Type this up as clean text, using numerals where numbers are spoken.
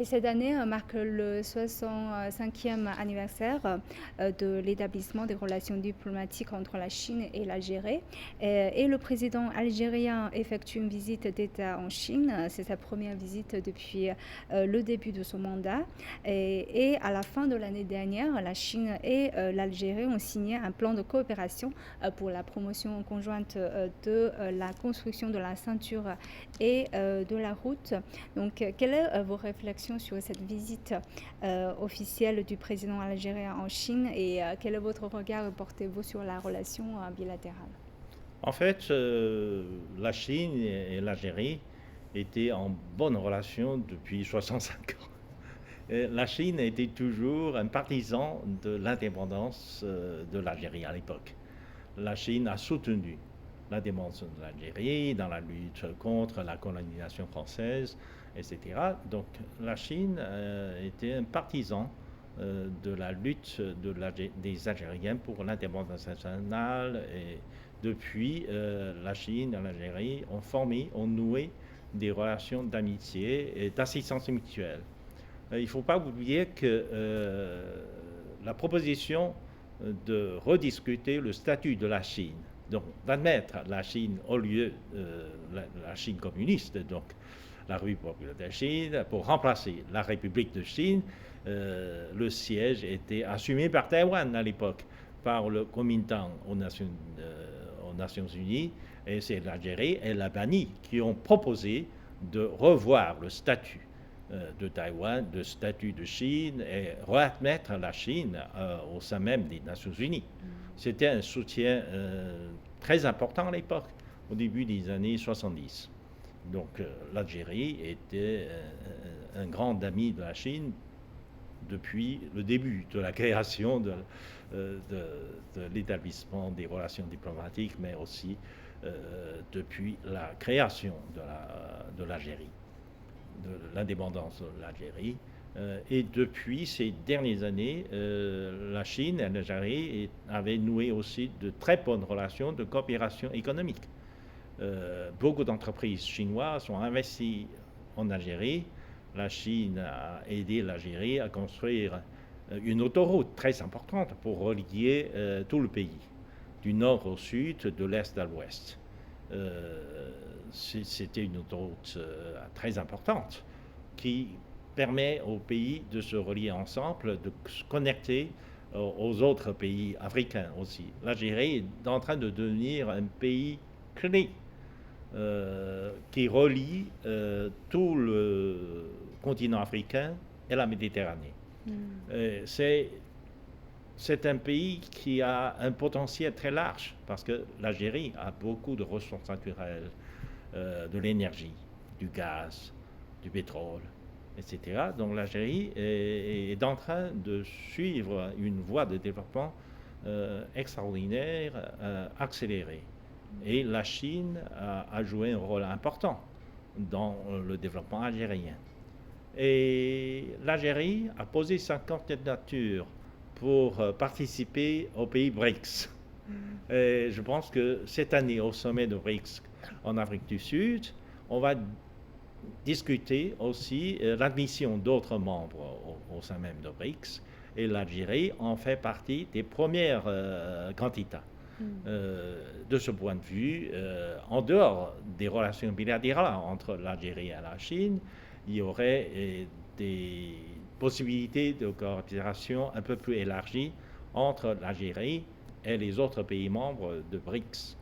Et cette année marque le 65e anniversaire de l'établissement des relations diplomatiques entre la Chine et l'Algérie. Et le président algérien effectue une visite d'État en Chine. C'est sa première visite depuis le début de son mandat. Et à la fin de l'année dernière, la Chine et l'Algérie ont signé un plan de coopération pour la promotion conjointe de la construction de la ceinture et de la route. Donc, quelles sont vos réflexions sur cette visite officielle du président algérien en Chine et quel est votre regard portez-vous sur la relation bilatérale? En fait, la Chine et l'Algérie étaient en bonne relation depuis 65 ans. Et la Chine était toujours un partisan de l'indépendance de l'Algérie à l'époque. La Chine a soutenu l'indépendance de l'Algérie dans la lutte contre la colonisation française, etc. Donc la Chine était un partisan de la lutte des Algériens pour l'indépendance nationale. Et depuis, la Chine et l'Algérie ont noué des relations d'amitié et d'assistance mutuelle. Il ne faut pas oublier que la proposition de rediscuter le statut de la Chine, donc d'admettre la Chine au lieu de la Chine communiste, donc la République populaire de Chine, pour remplacer la République de Chine, le siège était assumé par Taïwan à l'époque, par le Kuomintang aux Nations Unies, et c'est l'Algérie et l'Albanie qui ont proposé de revoir le statut de Taïwan, de statut de Chine et réadmettre la Chine au sein même des Nations Unies. C'était un soutien très important à l'époque, au début des années 70. Donc l'Algérie était un grand ami de la Chine depuis le début de la création de l'établissement des relations diplomatiques, mais aussi depuis la création de l'Algérie, de l'indépendance de l'Algérie. Et depuis ces dernières années, la Chine et l'Algérie avaient noué aussi de très bonnes relations de coopération économique. Beaucoup d'entreprises chinoises ont investi en Algérie. La Chine a aidé l'Algérie à construire une autoroute très importante pour relier tout le pays, du nord au sud, de l'est à l'ouest. C'était une autoroute très importante qui permet au pays de se relier ensemble, de se connecter aux autres pays africains aussi. L'Algérie est en train de devenir un pays clé qui relie tout le continent africain et la Méditerranée. C'est un pays qui a un potentiel très large parce que l'Algérie a beaucoup de ressources naturelles, de l'énergie, du gaz, du pétrole, etc. Donc l'Algérie est en train de suivre une voie de développement extraordinaire, accélérée. Et la Chine a joué un rôle important dans le développement algérien. Et l'Algérie a posé sa candidature pour participer au pays BRICS. Et je pense que cette année, au sommet de BRICS en Afrique du Sud, on va discuter aussi l'admission d'autres membres au sein même de BRICS. Et l'Algérie en fait partie des premières candidats. De ce point de vue, en dehors des relations bilatérales entre l'Algérie et la Chine, il y aurait des possibilités de coopération un peu plus élargies entre l'Algérie et les autres pays membres de BRICS.